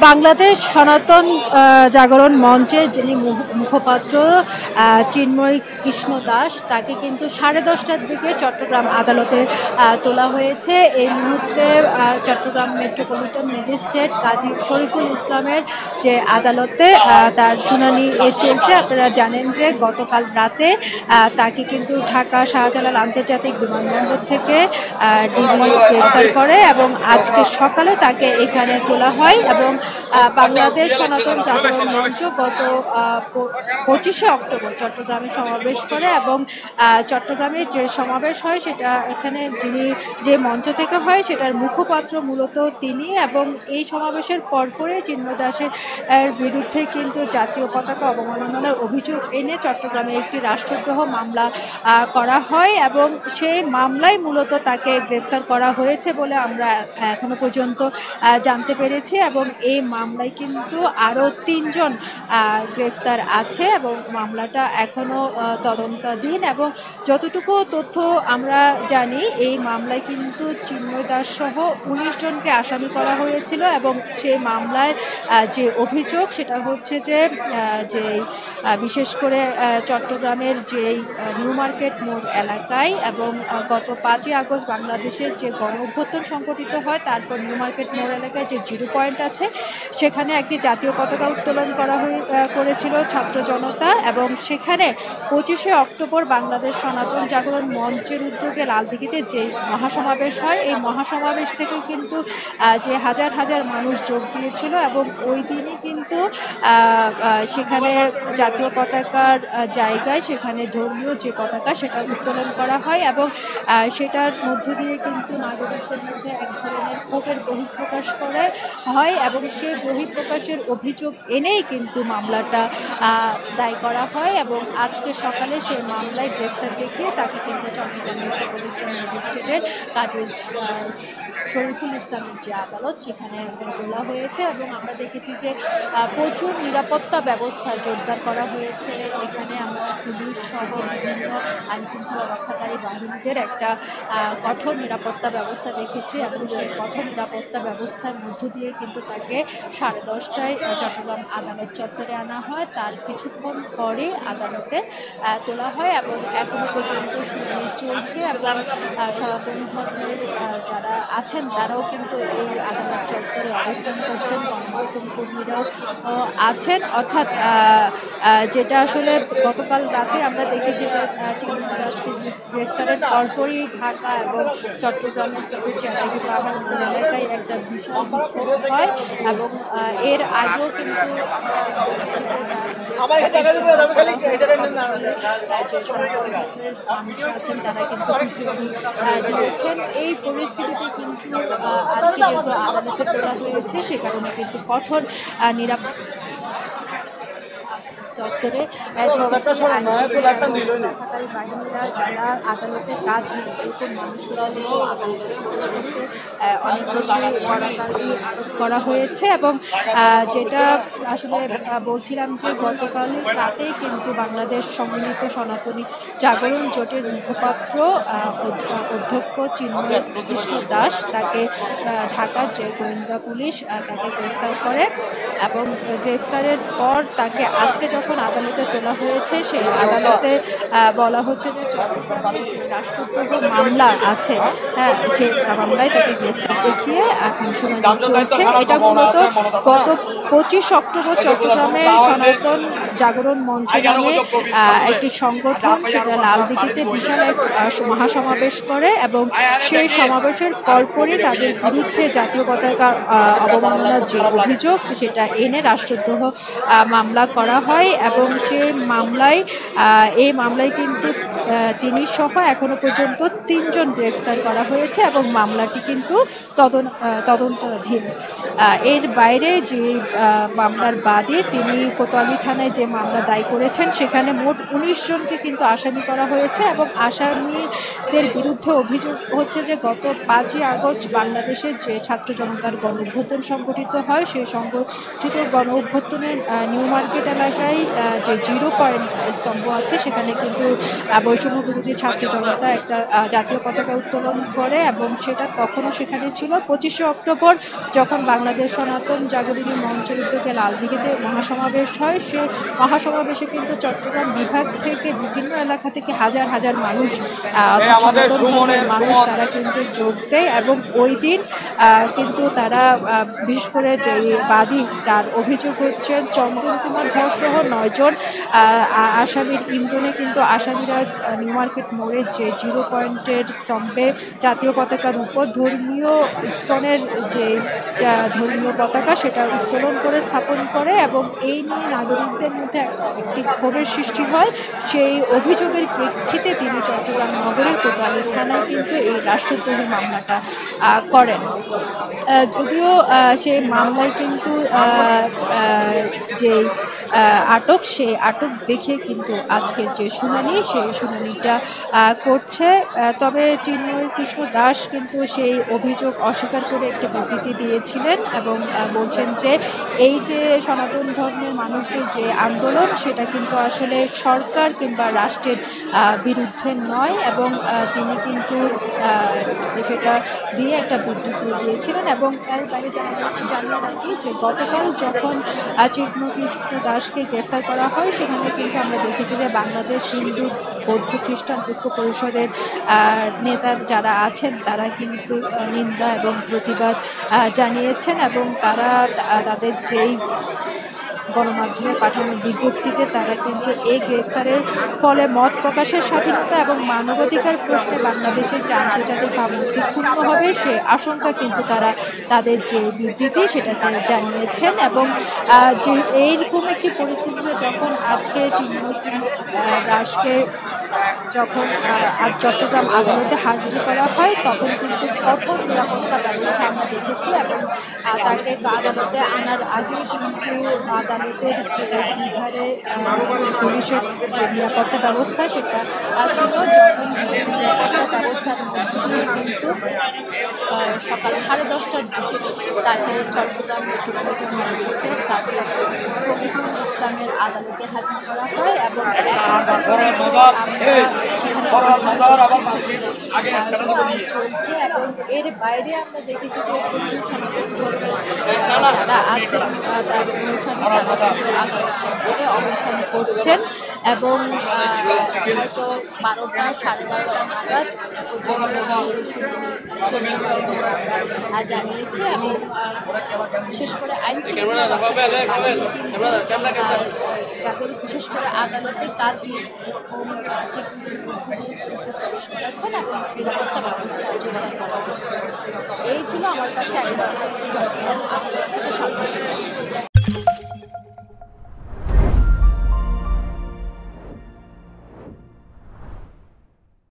বাংলাদেশ সনাতন জাগরণ মঞ্চের যিনি মুখপাত্র চিন্ময় কৃষ্ণ দাস, তাকে কিন্তু 10:30টার দিকে চট্টগ্রাম আদালতে তোলা হয়েছে। এই মুহূর্তে চট্টগ্রাম মেট্রোপলিটন ম্যাজিস্ট্রেট কাজী শরীফুল ইসলামের যে আদালতে তার শুনানি চলছে। আপনারা জানেন যে গতকাল রাতে তাকে কিন্তু ঢাকা শাহজালাল আন্তর্জাতিক বিমানবন্দর থেকে ডিবি গ্রেফতার করে এবং আজকে সকালে তাকে এখানে তোলা হয়। এবং বাংলাদেশ সনাতন জাগরণ মঞ্চ গত 25শে অক্টোবর চট্টগ্রামে সমাবেশ করে এবং চট্টগ্রামে যে সমাবেশ হয় সেটা এখানে যে মঞ্চ থেকে হয় সেটার মুখপাত্র মূলত তিনি। এবং এই সমাবেশের পরপরই চিন্ময় দাসের বিরুদ্ধে কিন্তু জাতীয় পতাকা অবমাননার অভিযোগ এনে চট্টগ্রামে একটি রাষ্ট্রদ্রোহ মামলা করা হয় এবং সেই মামলায় মূলত তাকে গ্রেফতার করা হয়েছে বলে আমরা এখনো পর্যন্ত জানতে পেরেছি। এবং এই মামলায় কিন্তু আরও 3 জন গ্রেফতার আছে এবং মামলাটা এখনও তদন্তাধীন। এবং যতটুকু তথ্য আমরা জানি এই মামলায় কিন্তু চিন্ময় দাস সহ 19 জনকে আসামি করা হয়েছিল এবং সেই মামলায় যে অভিযোগ সেটা হচ্ছে যে বিশেষ করে চট্টগ্রামের যেই নিউ মার্কেট মোড় এলাকায় এবং গত 5ই আগস্ট বাংলাদেশের যে গণ অভ্যুত্থান সংঘটিত হয় তারপর নিউ মার্কেট মোড় এলাকায় যে জিরো পয়েন্ট আছে সেখানে একটি জাতীয় পতাকা উত্তোলন করেছিল ছাত্র জনতা। এবং সেখানে 25শে অক্টোবর বাংলাদেশ সনাতন জাগরণ মঞ্চের উদ্যোগে লালদিঘিতে যে মহাসমাবেশ হয় এই মহাসমাবেশ থেকে কিন্তু যে হাজার হাজার মানুষ যোগ দিয়েছিল এবং ওই দিনই কিন্তু সেখানে জাতীয় পতাকার জায়গায় সেখানে ধর্মীয় যে পতাকা সেটা উত্তোলন করা হয় এবং সেটার মধ্য দিয়ে কিন্তু নাগরিকদের মধ্যে এক ধরনের ক্ষোভের বহিঃপ্রকাশ হয় এবং সেই বহিঃপ্রকাশের অভিযোগ এনেই কিন্তু মামলাটা দায় করা হয়। এবং আজকে সকালে সেই মামলায় গ্রেফতার দেখিয়ে তাকে কিন্তু চট্টগ্রাম মেট্রোপলিটন ম্যাজিস্ট্রেটের কাজী শরীফুল ইসলামের যে আদালত সেখানে তোলা হয়েছে। এবং আমরা দেখেছি যে প্রচুর নিরাপত্তা ব্যবস্থা জোরদার করা হয়েছে। এখানে আমরা পুলিশ সহ বিভিন্ন আইনশৃঙ্খলা রক্ষাকারী বাহিনীদের একটা কঠোর নিরাপত্তা ব্যবস্থা দেখেছি এবং সেই কঠোর নিরাপত্তা ব্যবস্থার মধ্য দিয়ে কিন্তু তাকে 10:30টায় চট্টগ্রাম আদালত চত্বরে আনা হয়। তার কিছুক্ষণ পরে আদালতে তোলা হয় এবং এখনো পর্যন্ত শুনানি চলছে এবং সনাতন ধর্মের যারা আছেন তারাও কিন্তু এই আদালত চত্বরে অবস্থান করছেন, গণমাধ্যম কর্মীরাও আছেন। অর্থাৎ যেটা আসলে গতকাল রাতে আমরা দেখেছি যে চিন্ময় দাসকে গ্রেফতারের পরপরই ঢাকা এবং চট্টগ্রামের কিন্তু চেরাগি পাহাড় এলাকায় একটা বিশাল বিক্ষোভ হয় এবং এর আগেও কিন্তু মানুষ আছেন তারা কিন্তু দিয়েছেন। এই পরিস্থিতিতে কিন্তু আজকে যেহেতু আদালতে তোলা হয়েছে সে কারণে কিন্তু কঠোর নিরাপত্তা চত্বরে রক্ষাকারী বাহিনীরা যারা আদালতের কাজ নেই এরকম মানুষগুলো আদালতে প্রবেশ করতে অনেক বেশি কড়াকড়ি আরোপ করা হয়েছে। এবং যেটা আসলে বলছিলাম যে গতকাল রাতেই কিন্তু বাংলাদেশ সম্মিলিত সনাতনী জাগরণ জোটের মুখপাত্র অধ্যক্ষ চিন্ময় কৃষ্ণ দাস তাকে ঢাকার যে গোয়েন্দা পুলিশ তাকে গ্রেফতার করে এবং গ্রেফতারের পর তাকে আজকে যখন আদালতে তোলা হয়েছে সেই আদালতে বলা হচ্ছে যে চট্টগ্রামে যে রাষ্ট্রদ্রোহ মামলা আছে সেই মামলায় তাকে গ্রেফতার দেখিয়ে এখন শুনানি চলছে। এটা মূলত গত 25 অক্টোবর চট্টগ্রামের সনাতন জাগরণ মঞ্চ নামে একটি সংগঠন সেটা লালদিঘিতে বিশাল এক মহাসমাবেশ করে এবং সেই সমাবেশের পরপরই তাদের বিরুদ্ধে জাতীয় পতাকা অবমাননার যে অভিযোগ সেটা এনে রাষ্ট্রদ্রোহ মামলা করা হয় এবং সেই মামলায় কিন্তু তিনি সহ এখনো পর্যন্ত 3 জন গ্রেফতার করা হয়েছে এবং মামলাটি কিন্তু তদন্তাধীন। এর বাইরে যে মামলার বাদী তিনি কোতোয়ালি থানায় যে মামলা দায় করেছেন সেখানে মোট 19 জনকে কিন্তু আসামি করা হয়েছে এবং আসামিদের বিরুদ্ধে অভিযোগ হচ্ছে যে গত 5ই আগস্ট বাংলাদেশের যে ছাত্র জনতার গণ অভ্যুত্থান সংগঠিত হয় সেই সংগঠিত গণ অভ্যুত্থানের নিউ মার্কেট এলাকায় যে জিরো পয়েন্ট স্তম্ভ আছে সেখানে কিন্তু বৈষম্য বিরোধী ছাত্র জনতা একটা জাতীয় পতাকা উত্তোলন করে এবং সেটা তখনও সেখানে ছিল। 25শে অক্টোবর যখন বাংলাদেশ সনাতন জাগরণী মঞ্চের উদ্যোগে লালদিঘিতে মহাসমাবেশ হয়, সে মহাসমাবেশে কিন্তু চট্টগ্রাম বিভাগ থেকে বিভিন্ন এলাকা থেকে হাজার হাজার মানুষ সনাতন ধর্মের মানুষ তারা কিন্তু যোগ দেয় এবং ওই দিন কিন্তু তারা বিশেষ করে যে বাদী তার অভিযোগ হচ্ছে চন্দন কুমার ধর সহ 9 জন আসামির ইন্ধনে কিন্তু আসামিরা নিউ মার্কেট মোড়ের যে 0 পয়েন্টের স্তম্ভে জাতীয় পতাকার উপর ধর্মীয় ইস্কনের যে ধর্মীয় পতাকা সেটা উত্তোলন করে স্থাপন করে এবং এই নিয়ে নাগরিকদের মধ্যে একটি ক্ষোভের সৃষ্টি হয়। সেই অভিযোগের প্রেক্ষিতে তিনি চট্টগ্রাম নগরের কোতোয়ালি থানায় কিন্তু এই রাষ্ট্রদ্রোহী মামলাটা করেন। যদিও সেই মামলায় কিন্তু যে আটক, সেই আটক দেখে কিন্তু আজকের যে শুনানি সেই শুনানিটা করছে। তবে চিন্ময় কৃষ্ণ দাস কিন্তু সেই অভিযোগ অস্বীকার করে একটি বিবৃতি দিয়েছিলেন এবং বলছেন যে এই যে সনাতন ধর্মের মানুষদের যে আন্দোলন সেটা কিন্তু আসলে সরকার কিংবা রাষ্ট্রের বিরুদ্ধে নয় এবং তিনি কিন্তু সেটা দিয়ে একটা বিবৃতি দিয়েছিলেন। এবং এর বাইরে জানিয়ে রাখি যে গতকাল যখন চিন্ময় কৃষ্ণ দাসকে গ্রেফতার করা হয় সেখানে কিন্তু আমরা দেখেছি যে বাংলাদেশ হিন্দু বৌদ্ধ খ্রিস্টান ঐক্য পরিষদের নেতা যারা আছেন তারা কিন্তু নিন্দা এবং প্রতিবাদ জানিয়েছেন এবং তারা তাদের যেই গণমাধ্যমে পাঠানো বিজ্ঞপ্তিতে তারা কিন্তু এই গ্রেফতারের ফলে মত প্রকাশের স্বাধীনতা এবং মানবাধিকার প্রশ্নে বাংলাদেশের যে আন্তর্জাতিক ভাবমূর্তি ক্ষুণ্ণ হবে সে আশঙ্কা কিন্তু তারা তাদের যে বিবৃতি সেটাতে জানিয়েছেন। এবং যে এইরকম একটি পরিস্থিতিতে যখন আজকে চিন্ময় দাসকে যখন চট্টগ্রাম আদালতে হাজির করা হয় তখন কিন্তু কঠোর নিরাপত্তা ব্যবস্থা আমরা দেখেছি এবং তাকে আদালতে আনার আগে কিন্তু আদালতের যে বিধারে পুলিশের যে নিরাপত্তা ব্যবস্থা সেটা ছিল। যখন নিরাপত্তা ব্যবস্থার মধ্যে দিয়ে কিন্তু সকাল 10:30টার দিকে তাকে চট্টগ্রাম মেট্রোপলিটন ম্যাজিস্ট্রেট কাজী শফিকুল ইসলামের আদালতে হাজির করা হয় এবং চলছে এবং এর বাইরে আমরা দেখেছি যে প্রচুর যারা আছেন তার অনুসারী তারা অবস্থান করছেন এবং হয়তো 12টা 12:30 নাগাদ জানিয়েছে এবং বিশেষ করে আইন শৃঙ্খলা যাদের বিশেষ করে আদালতে কাজ নেই এরকম চেকিংয়ের মধ্যে দিয়ে প্রবেশ করাচ্ছেন এবং নিরাপত্তা ব্যবস্থা জোরদার করা হচ্ছে। এই ছিল আমার কাছে একবার চট্টগ্রাম আদালত